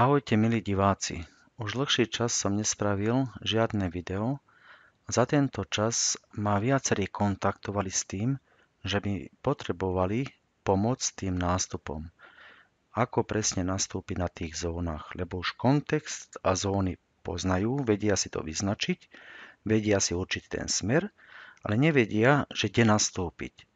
Ahojte milí diváci, už dlhší čas som nespravil žiadne video a za tento čas ma viacerí kontaktovali s tým, že by potrebovali pomoc s tým nástupom. Ako presne nastúpiť na tých zónach, lebo už kontext a zóny poznajú, vedia si to vyznačiť, vedia si určiť ten smer, ale nevedia, že kde nastúpiť.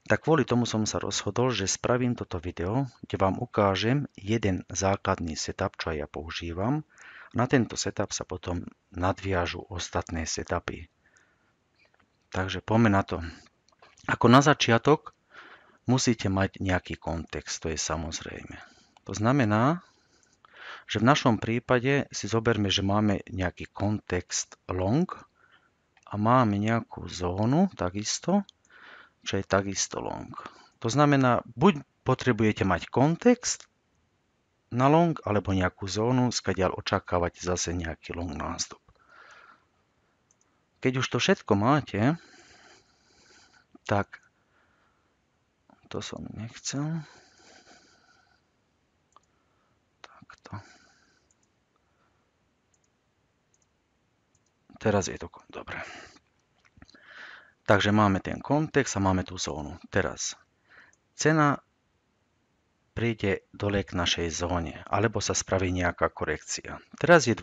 Tak kvôli tomu som sa rozhodol, že spravím toto video, kde vám ukážem jeden základný setup, čo ja používam. Na tento setup sa potom nadviažu ostatné setupy. Takže poďme na to. Ako na začiatok musíte mať nejaký kontext, to je samozrejme. To znamená, že v našom prípade si zoberme, že máme nejaký kontext long a máme nejakú zónu takisto, čo je takisto long. To znamená, buď potrebujete mať kontext na long, alebo nejakú zónu, skadiaľ očakávať zase nejaký long nástup. Keď už to všetko máte, tak to som nechcel. Takto. Teraz je to dobre. Takže máme ten kontext a máme tú zónu. Teraz cena príde dole k našej zóne, alebo sa spraví nejaká korekcia. Teraz je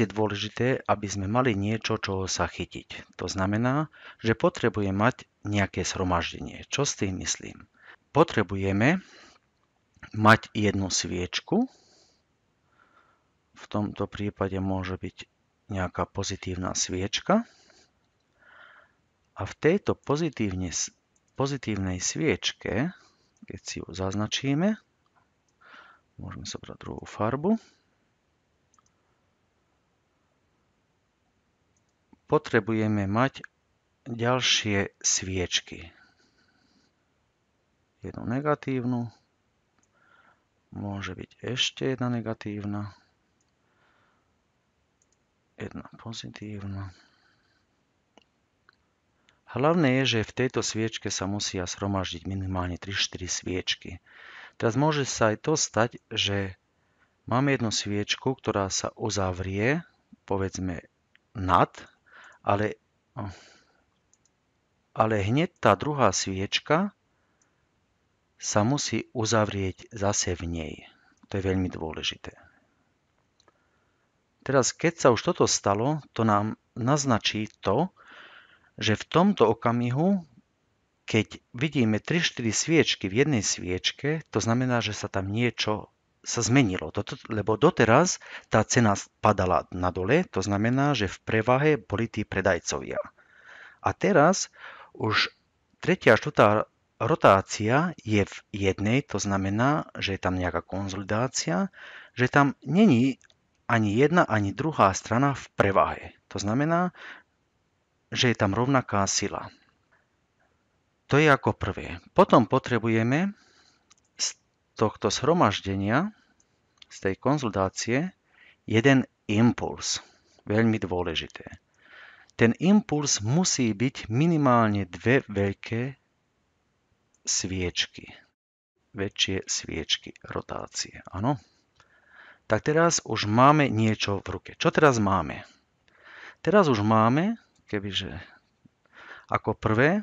dôležité, aby sme mali niečo, čo sa chytiť. To znamená, že potrebujeme mať nejaké zhromaždenie. Čo s tým myslím? Potrebujeme mať jednu sviečku. V tomto prípade môže byť nejaká pozitívna sviečka. A v tejto pozitívnej sviečke, keď si ju zaznačíme, môžeme sa brať druhú farbu, potrebujeme mať ďalšie sviečky. Jednu negatívnu, môže byť ešte jedna negatívna, jedna pozitívna. Hlavné je, že v tejto sviečke sa musia zhromaždiť minimálne 3-4 sviečky. Teraz môže sa aj to stať, že máme jednu sviečku, ktorá sa uzavrie, povedzme nad, ale hneď tá druhá sviečka sa musí uzavrieť zase v nej. To je veľmi dôležité. Teraz, keď sa už toto stalo, to nám naznačí to, že v tomto okamihu, keď vidíme 3-4 sviečky v jednej sviečke, to znamená, že sa tam niečo sa zmenilo. Lebo doteraz tá cena padala nadole, to znamená, že v prevahe boli tí predajcovia. A teraz už tretia a štvrtá rotácia je v jednej, to znamená, že je tam nejaká konzolidácia, že tam není ani jedna, ani druhá strana v prevahe. To znamená, že je tam rovnaká sila. To je ako prvé. Potom potrebujeme z tohto zhromaždenia, z tej konzultácie, jeden impuls. Veľmi dôležité. Ten impuls musí byť minimálne dve veľké sviečky. Väčšie sviečky rotácie. Áno? Tak teraz už máme niečo v ruke. Čo teraz máme? Teraz už máme, kebyže ako prvé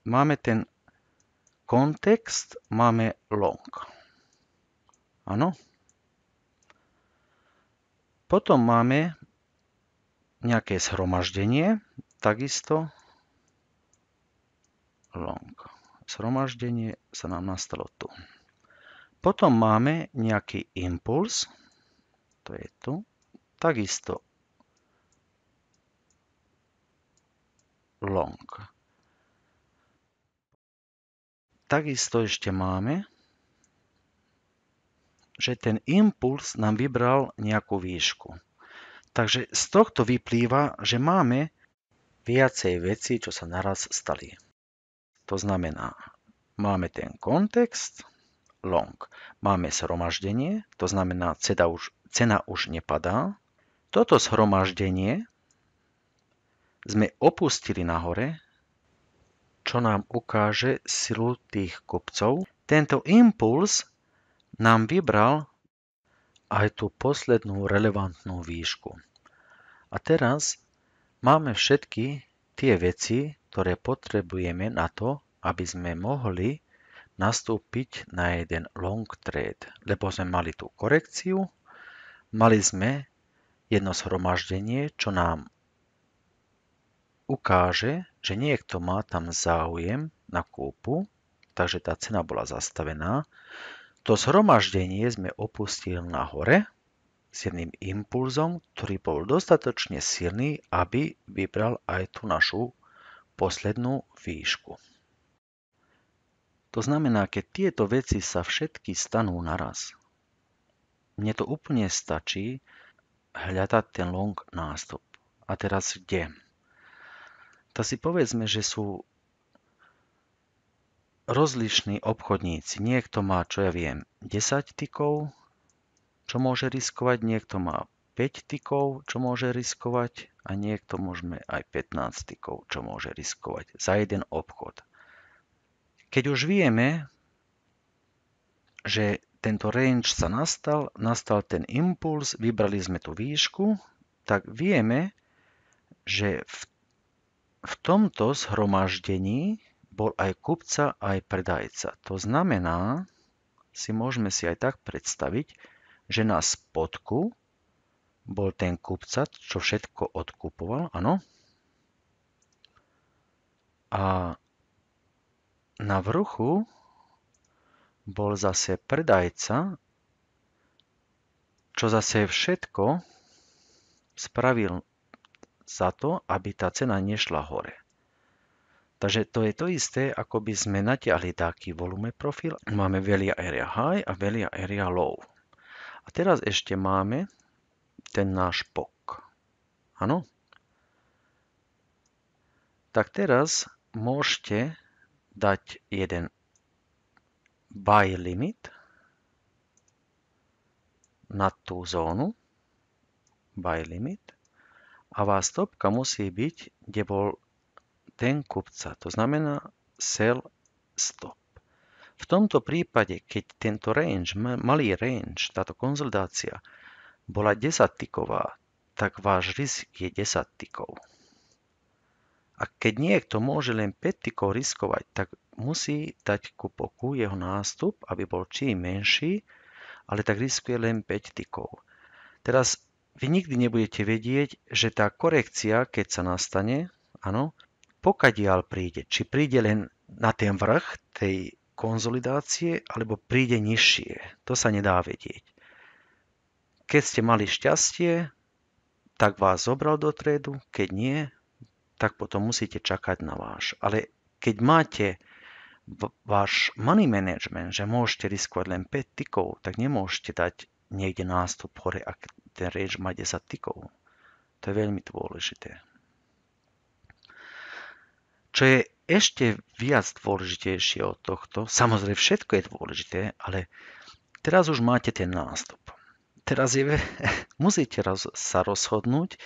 máme ten kontext, máme long. Áno? Potom máme nejaké zhromaždenie, takisto long. Zhromaždenie sa nám nastalo tu. Potom máme nejaký impuls, to je tu, takisto long. Takisto ešte máme, že ten impuls nám vybral nejakú výšku. Takže z tohto vyplýva, že máme viacej vecí, čo sa naraz stali. To znamená, máme ten kontext, long. Máme zhromaždenie, to znamená, cena už nepadá. Toto zhromaždenie sme opustili nahore, čo nám ukáže silu tých kupcov. Tento impuls nám vybral aj tú poslednú relevantnú výšku. A teraz máme všetky tie veci, ktoré potrebujeme na to, aby sme mohli nastúpiť na jeden long trade. Lebo sme mali tú korekciu, mali sme jedno zhromaždenie, čo nám ukáže, že niekto má tam záujem na kúpu, takže tá cena bola zastavená. To zhromaždenie sme opustili nahore s jedným impulzom, ktorý bol dostatočne silný, aby vybral aj tú našu poslednú výšku. To znamená, keď tieto veci sa všetky stanú naraz, mne to úplne stačí hľadať ten long nástup. A teraz kde? Tak si povedzme, že sú rozlišní obchodníci. Niekto má, čo ja viem, 10 tikov, čo môže riskovať, niekto má 5 tikov, čo môže riskovať a niekto môžeme aj 15 tikov, čo môže riskovať za jeden obchod. Keď už vieme, že tento range sa nastal ten impuls, vybrali sme tú výšku, tak vieme, že v tomto zhromaždení bol aj kupca, aj predajca. To znamená, môžeme si aj tak predstaviť, že na spodku bol ten kupca, čo všetko odkupoval, áno. A na vrchu bol zase predajca, čo zase všetko spravil za to, aby tá cena nešla hore. Takže to je to isté, ako by sme natiahli taký volume profil. Máme value area high a value area low. A teraz ešte máme ten náš POK. Áno? Tak teraz môžete dať jeden buy limit na tú zónu. Buy limit. A vás stopka musí byť, kde bol ten kupca. To znamená sell stop. V tomto prípade, keď tento range, malý range, táto konzolidácia bola 10 tiková, tak váš risk je 10 tikov. A keď niekto môže len 5 tikov riskovať, tak musí dať ku poku jeho nástup, aby bol čím menší, ale tak riskuje len 5 tikov. Teraz vy nikdy nebudete vedieť, že tá korekcia, keď sa nastane, áno, pokadiaľ príde. Či príde len na ten vrch tej konzolidácie, alebo príde nižšie. To sa nedá vedieť. Keď ste mali šťastie, tak vás zobral do tradu, keď nie, tak potom musíte čakať na váš. Ale keď máte váš money management, že môžete riskovať len 5 tikov, tak nemôžete dať niekde nástup hore, ak ten range má 10 tikov. To je veľmi dôležité. Čo je ešte viac dôležitejšie od tohto, samozrejme všetko je dôležité, ale teraz už máte ten nástup. Teraz musíte sa rozhodnúť,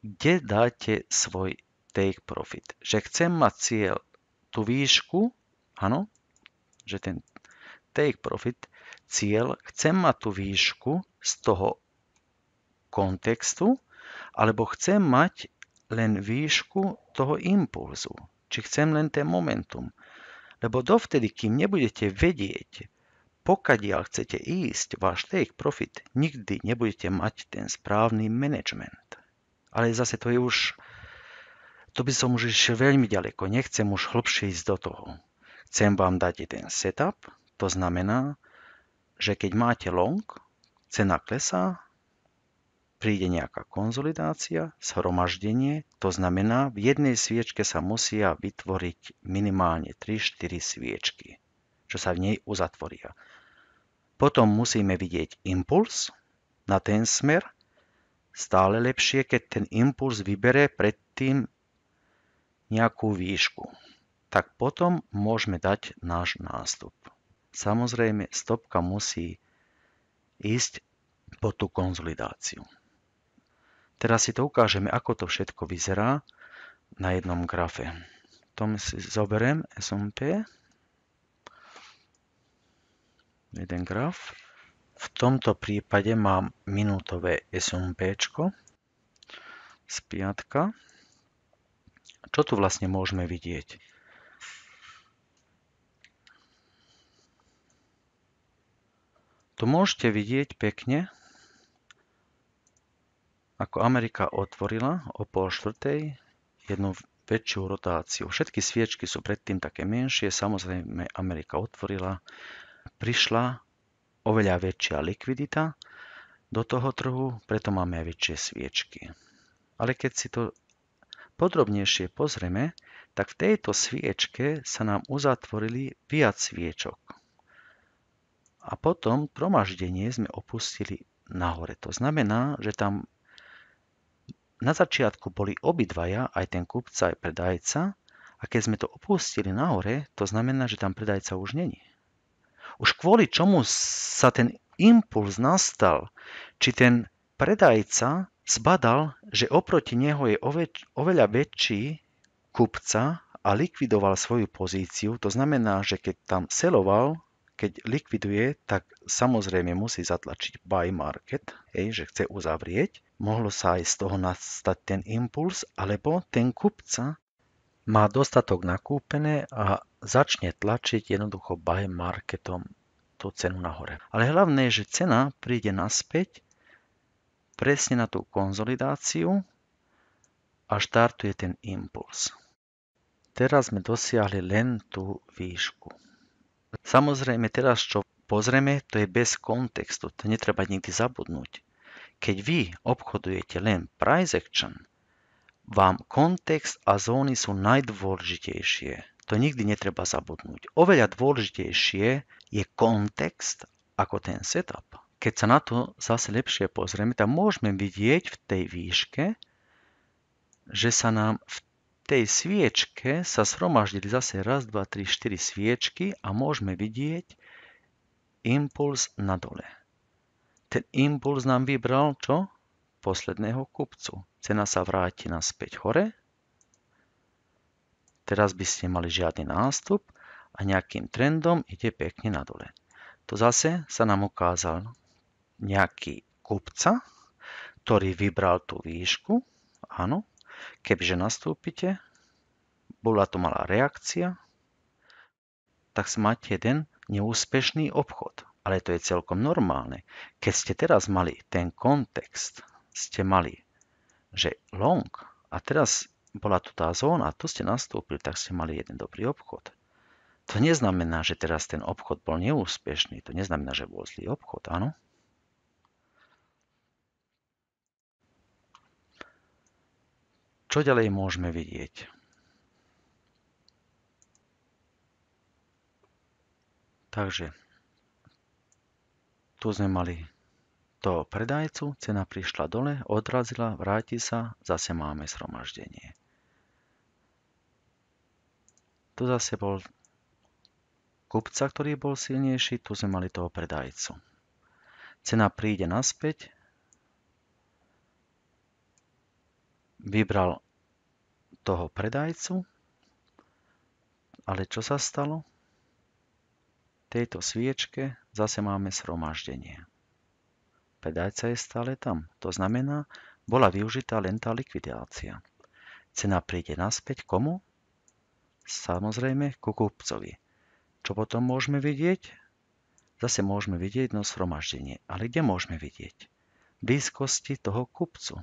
kde dáte svoj take profit. Že chcem mať cieľ tú výšku, áno, že ten take profit, cieľ, chcem mať tú výšku z toho kontextu, alebo chcem mať len výšku toho impulzu. Či chcem len ten momentum. Lebo dovtedy, kým nebudete vedieť, pokiaľ chcete ísť váš take profit, nikdy nebudete mať ten správny management. Ale zase to je už, to by som už išiel veľmi ďaleko. Nechcem už hlbšie ísť do toho. Chcem vám dať jeden setup, to znamená, že keď máte long, cena klesá, príde nejaká konzolidácia, zhromaždenie, to znamená, v jednej sviečke sa musia vytvoriť minimálne 3-4 sviečky, čo sa v nej uzatvoria. Potom musíme vidieť impuls na ten smer, stále lepšie, keď ten impuls vybere predtým nejakú výšku. Tak potom môžeme dať náš nástup. Samozrejme, stopka musí ísť po tú konzolidáciu. Teraz si to ukážeme, ako to všetko vyzerá na jednom grafe. To si zoberiem S&P. Jeden graf. tomto prípade mám minútové S&Pčko z piatka. Čo tu vlastne môžeme vidieť? Tu môžete vidieť pekne, ako Amerika otvorila o 3:30 jednu väčšiu rotáciu. Všetky sviečky sú predtým také menšie, samozrejme Amerika otvorila, prišla oveľa väčšia likvidita do toho trhu, preto máme aj väčšie sviečky. Ale keď si to podrobnejšie pozrieme, tak v tejto sviečke sa nám uzatvorili viac sviečok. A potom zhromaždenie sme opustili nahore. To znamená, že tam na začiatku boli obidvaja, aj ten kupca, aj predajca, a keď sme to opustili nahore, to znamená, že tam predajca už není. Už kvôli čomu sa ten impuls nastal, či ten predajca zbadal, že oproti neho je oveľa väčší kupca a likvidoval svoju pozíciu, to znamená, že keď tam seloval, keď likviduje, tak samozrejme musí zatlačiť buy market, že chce uzavrieť. Mohlo sa aj z toho nastať ten impuls, alebo ten kupca má dostatok nakúpené a začne tlačiť jednoducho buy marketom tú cenu nahore. Ale hlavné je, že cena príde naspäť presne na tú konzolidáciu a štartuje ten impuls. Teraz sme dosiahli len tú výšku. Samozrejme, teraz čo pozrieme, to je bez kontextu, to netreba nikdy zabudnúť. Keď vy obchodujete len price action, vám kontext a zóny sú najdôležitejšie. To nikdy netreba zabudnúť. Oveľa dôležitejšie je kontext ako ten setup. Keď sa na to zase lepšie pozrieme, tak môžeme vidieť v tej výške, že sa nám v tej sviečke sa zhromaždili zase 1, 2, 3, 4 sviečky a môžeme vidieť impuls nadole. Ten impuls nám vybral čo? Posledného kupcu. Cena sa vráti naspäť hore. Teraz by ste mali žiadny nástup a nejakým trendom ide pekne nadole. To zase sa nám ukázal nejaký kupca, ktorý vybral tú výšku. Áno. Kebyže nastúpite, bola to malá reakcia, tak máte jeden neúspešný obchod. Ale to je celkom normálne. Keď ste teraz mali ten kontext, ste mali, že long, a teraz bola tu tá zóna, a tu ste nastúpili, tak ste mali jeden dobrý obchod. To neznamená, že teraz ten obchod bol neúspešný. To neznamená, že bol zlý obchod, áno? Čo ďalej môžeme vidieť? Takže tu sme mali toho predajcu, cena prišla dole, odrazila, vráti sa, zase máme zhromaždenie. Tu zase bol kupca, ktorý bol silnejší, tu sme mali toho predajcu. Cena príde naspäť, vybral toho predajcu, ale čo sa stalo? V tejto sviečke zase máme zhromaždenie. Predajca je stále tam. To znamená, bola využitá len tá likvidácia. Cena príde naspäť komu? Samozrejme ku kupcovi. Čo potom môžeme vidieť? Zase môžeme vidieť jedno zhromaždenie. Ale kde môžeme vidieť? V blízkosti toho kupcu.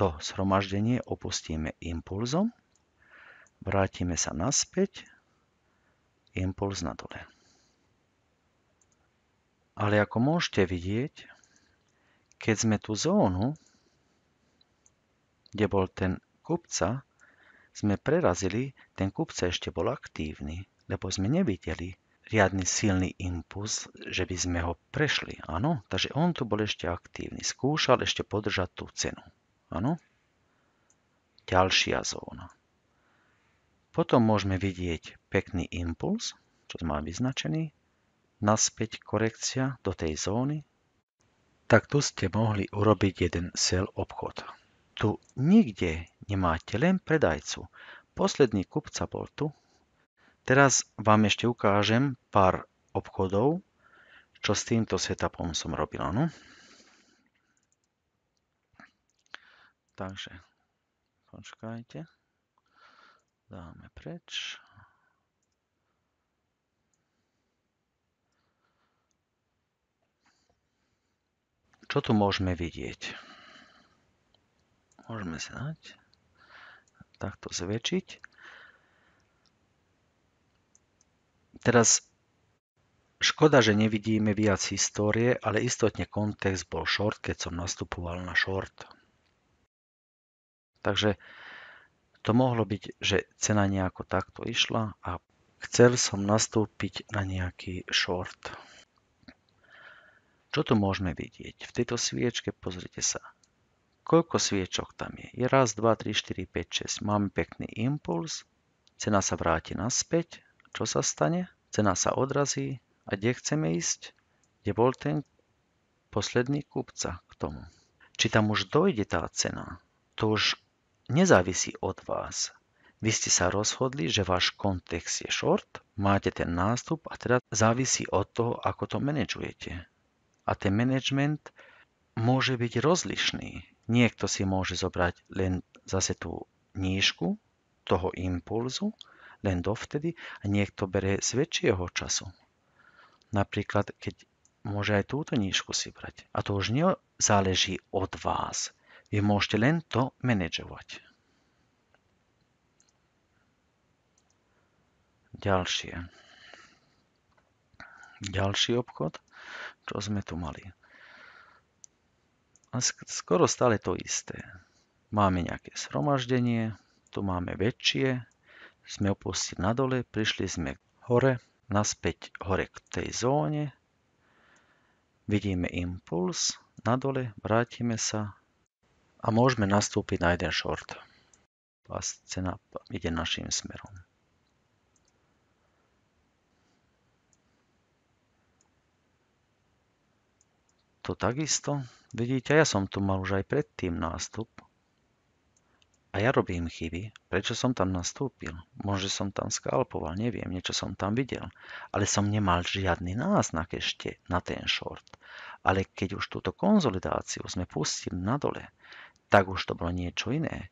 To zhromaždenie opustíme impulzom, vrátime sa naspäť, impuls nadole. Ale ako môžete vidieť, keď sme tú zónu, kde bol ten kupca, sme prerazili, ten kupca ešte bol aktívny, lebo sme nevideli riadny silný impuls, že by sme ho prešli. Áno, takže on tu bol ešte aktívny, skúšal ešte podržať tú cenu. Áno. Ďalšia zóna. Potom môžeme vidieť pekný impuls, čo sme mali vyznačený, naspäť korekcia do tej zóny. Tak tu ste mohli urobiť jeden sell obchod. Tu nikde nemáte len predajcu. Posledný kupca bol tu. Teraz vám ešte ukážem pár obchodov, čo s týmto setupom som robil. No? Takže, počkajte. Dáme preč. Čo tu môžeme vidieť? Môžeme sa dať takto zväčšiť. Teraz škoda, že nevidíme viac histórie, ale istotne kontext bol short, keď som nastupoval na short. Takže to mohlo byť, že cena nejako takto išla a chcel som nastúpiť na nejaký short. Čo tu môžeme vidieť? V tejto sviečke pozrite sa. Koľko sviečok tam je? Je raz, 2, 3, 4, 5, 6. Máme pekný impuls. Cena sa vráti naspäť. Čo sa stane? Cena sa odrazí. A kde chceme ísť? Kde bol ten posledný kúpca k tomu? Či tam už dojde tá cena? To už nezávisí od vás. Vy ste sa rozhodli, že váš kontext je short, máte ten nástup a teda závisí od toho, ako to manažujete. A ten management môže byť rozlišný. Niekto si môže zobrať len zase tú nížku toho impulzu, len dovtedy, a niekto bere z väčšieho času. Napríklad, keď môže aj túto nížku si brať. A to už nezáleží od vás. Vy môžete len to manažovať. Ďalší obchod, čo sme tu mali. A skoro stále to isté. Máme nejaké zhromaždenie, tu máme väčšie, sme opustili nadole, prišli sme hore, naspäť hore k tej zóne, vidíme impuls, nadole, vrátime sa a môžeme nastúpiť na jeden short. A cena ide našim smerom. To takisto, vidíte, ja som tu mal už aj predtým nástup. A ja robím chyby. Prečo som tam nastúpil? Možno som tam skalpoval, neviem, niečo som tam videl. Ale som nemal žiadny náznak ešte na ten short. Ale keď už túto konzolidáciu sme pustili nadole, tak už to bolo niečo iné.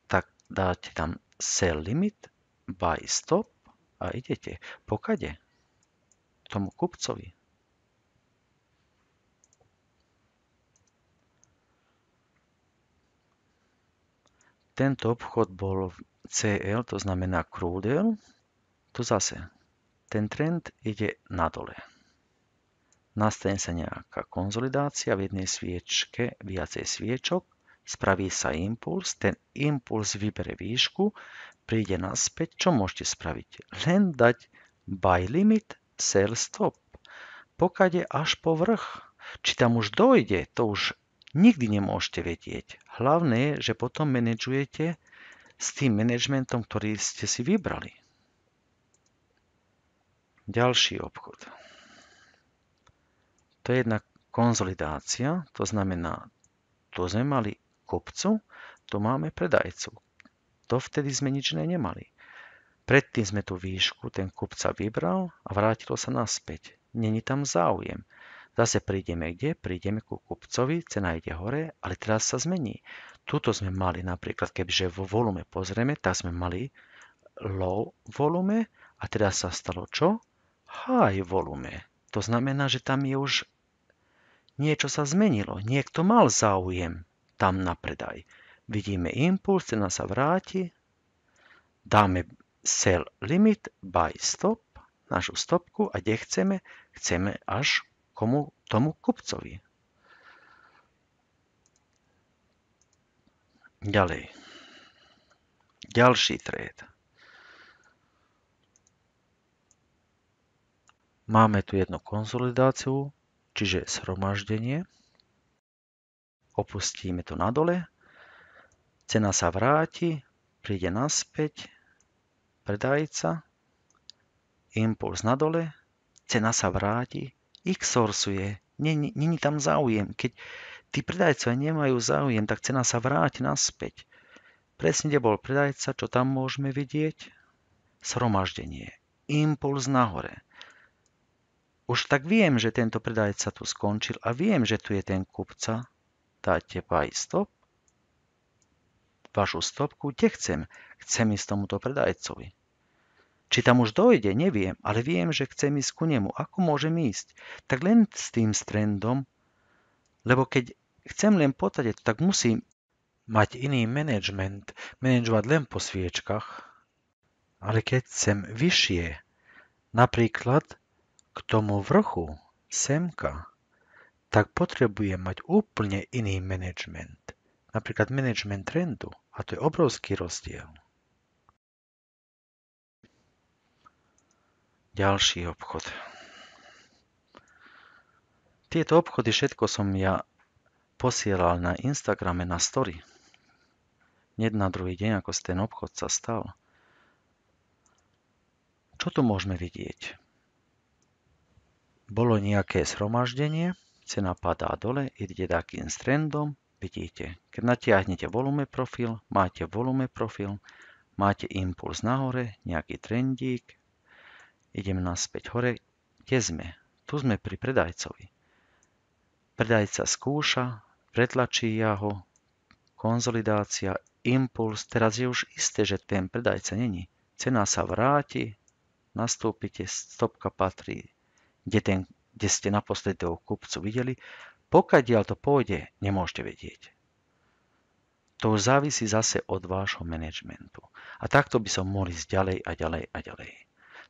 Tak dáte tam sell limit, buy stop a idete. Pokade? Tomu kupcovi. Tento obchod bol v CL, to znamená crude oil. Tu zase ten trend ide nadole. Nastane sa nejaká konzolidácia v jednej sviečke, viacej sviečok, spraví sa impuls, ten impuls vybere výšku, príde naspäť. Čo môžete spraviť? Len dať buy limit, sell stop. Pokade až po vrch. Či tam už dojde, to už nikdy nemôžete vedieť. Hlavné je, že potom manažujete s tým manažmentom, ktorý ste si vybrali. Ďalší obchod. To je jedna konzolidácia, to znamená, tu sme mali kupcu, tu máme predajcu. Dovtedy sme nič nemali. Predtým sme tú výšku, ten kupca vybral a vrátilo sa naspäť. Není tam záujem. Zase prídeme kde? Prídeme ku kupcovi, cena ide hore, ale teraz sa zmení. Tuto sme mali napríklad, kebyže vo volume pozrieme, tak sme mali low volume a teraz sa stalo čo? High volume. To znamená, že tam je už niečo sa zmenilo. Niekto mal záujem tam na predaj. Vidíme impuls, cena sa vráti, dáme sell limit, buy stop, našu stopku a kde chceme? Chceme až tomu kupcovi. Ďalej. Ďalší trade. Máme tu jednu konzolidáciu, čiže zhromaždenie. Opustíme to nadole. Cena sa vráti, príde naspäť, predajca, impuls nadole, cena sa vráti, X-sourcuje, není tam záujem. Keď tí predajcovia nemajú záujem, tak cena sa vráti naspäť. Presne, kde bol predajca, čo tam môžeme vidieť? Zhromaždenie. impuls nahore. Už tak viem, že tento predajca tu skončil a viem, že tu je ten kupca. Dáte buy stop, vašu stopku, kde chcem. Chcem ísť tomuto predajcovi. Či tam už dojde, neviem, ale viem, že chcem ísť ku nemu. Ako môžem ísť? Tak len s tým trendom, lebo keď chcem len potať, tak musím mať iný management, manažovať len po sviečkach. Ale keď chcem vyššie, napríklad k tomu vrchu, semka, tak potrebujem mať úplne iný management. Napríklad management trendu. A to je obrovský rozdiel. Ďalší obchod. Tieto obchody všetko som ja posielal na Instagrame na story. Hneď na druhý deň, ako ten obchod sa stal. Čo tu môžeme vidieť? Bolo nejaké zhromaždenie, cena padá dole, idete takým trendom, vidíte. Keď natiahnete volume profil, máte volume profil, máte impuls nahore, nejaký trendík, ideme naspäť hore. Kde sme? Tu sme pri predajcovi. Predajca skúša, pretlačí ho, konzolidácia, impuls. Teraz je už isté, že ten predajca není. Cena sa vráti, nastúpite, stopka patrí, kde ste naposledy toho kupcu videli. Pokiaľ to pôjde, nemôžete vedieť. To už závisí zase od vášho manažmentu. A takto by som mohol ísť ďalej a ďalej a ďalej.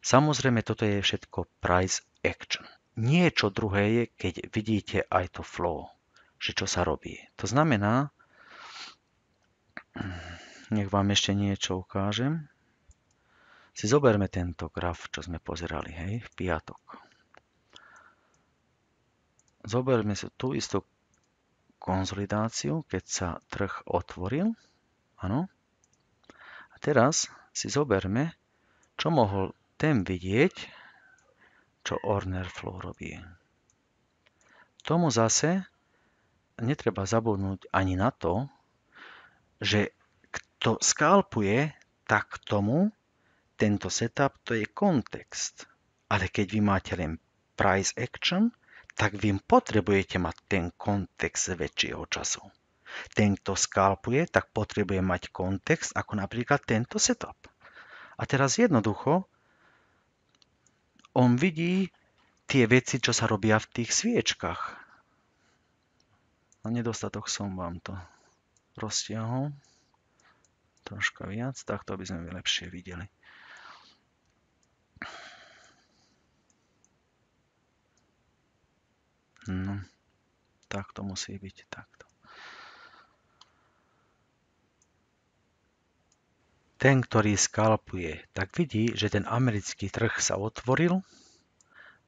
Samozrejme, toto je všetko price action. Niečo druhé je, keď vidíte aj to flow, že čo sa robí. To znamená, nech vám ešte niečo ukážem. Si zoberme tento graf, čo sme pozerali, hej, v piatok. Zoberme si tú istú konzolidáciu, keď sa trh otvoril. Áno. A teraz si zoberme, čo mohol ten vidieť, čo Orner Flow robí. Tomu zase netreba zabudnúť ani na to, že kto skalpuje, tak tomu tento setup to je kontext. Ale keď vy máte len price action, tak vy potrebujete mať ten kontext väčšieho času. Ten, kto skalpuje, tak potrebuje mať kontext ako napríklad tento setup. A teraz jednoducho on vidí tie veci, čo sa robia v tých sviečkach. Na nedostatok som vám to roztiahol troška viac, takto by sme lepšie videli. No, tak to musí byť takto. Ten, ktorý skalpuje, tak vidí, že ten americký trh sa otvoril,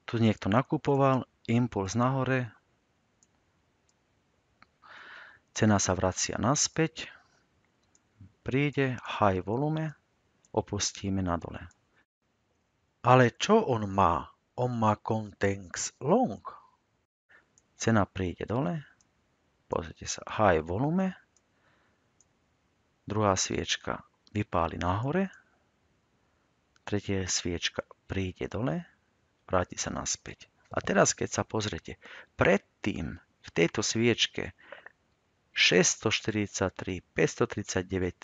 tu niekto nakupoval, impuls nahore, cena sa vracia naspäť, príde high volume, opustíme nadole. Ale čo on má? On má context long. Cena príde dole, pozrite sa, high volume, druhá sviečka vypáli nahore, tretia sviečka príde dole, vráti sa naspäť. A teraz, keď sa pozrete, predtým v tejto sviečke 643, 539,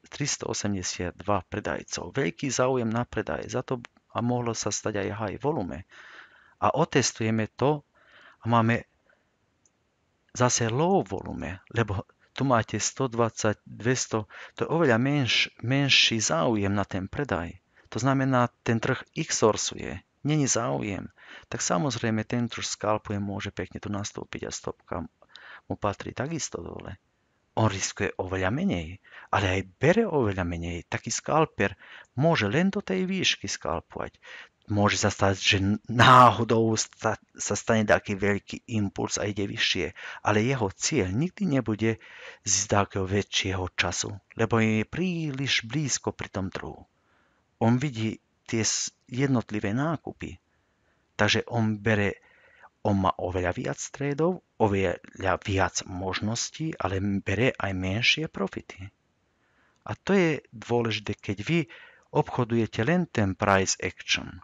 382 predajcov. Veľký záujem na predaj. Za to a mohlo sa stať aj high volume. A otestujeme to a máme zase low volume, lebo tu máte 120, 200, to je oveľa menší záujem na ten predaj. To znamená, ten trh x-sorsuje, není záujem. Tak samozrejme, ten, čo skalpuje, môže pekne tu nastúpiť a stopka mu patrí takisto dole. On riskuje oveľa menej, ale aj bere oveľa menej. Taký skalper môže len do tej výšky skalpovať. Môže sa stať, že náhodou sa stane taký veľký impuls a ide vyššie, ale jeho cieľ nikdy nebude z takého väčšieho času, lebo je príliš blízko pri tom trhu. On vidí tie jednotlivé nákupy, takže on má oveľa viac tradov, oveľa viac možností, ale bere aj menšie profity. A to je dôležité, keď vy obchodujete len ten price action.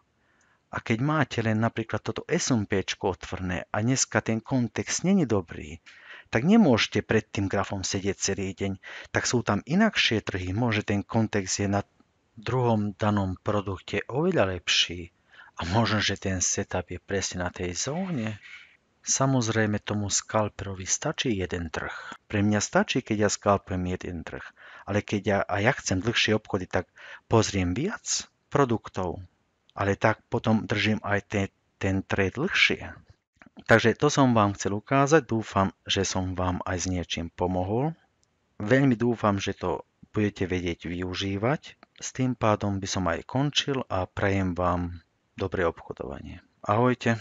A keď máte len napríklad toto S&Pčko otvorené a dneska ten kontext není dobrý, tak nemôžete pred tým grafom sedieť celý deň. Tak sú tam inakšie trhy, môže ten kontext je na druhom danom produkte oveľa lepší a možno, že ten setup je presne na tej zóne. Samozrejme tomu skalperovi stačí jeden trh. Pre mňa stačí, keď ja skalpujem jeden trh. Ale keď ja chcem dlhšie obchody, tak pozriem viac produktov. Ale tak potom držím aj ten trade dlhšie. Takže to som vám chcel ukázať. Dúfam, že som vám aj s niečím pomohol. Veľmi dúfam, že to budete vedieť využívať. S tým pádom by som aj končil a prajem vám dobré obchodovanie. Ahojte.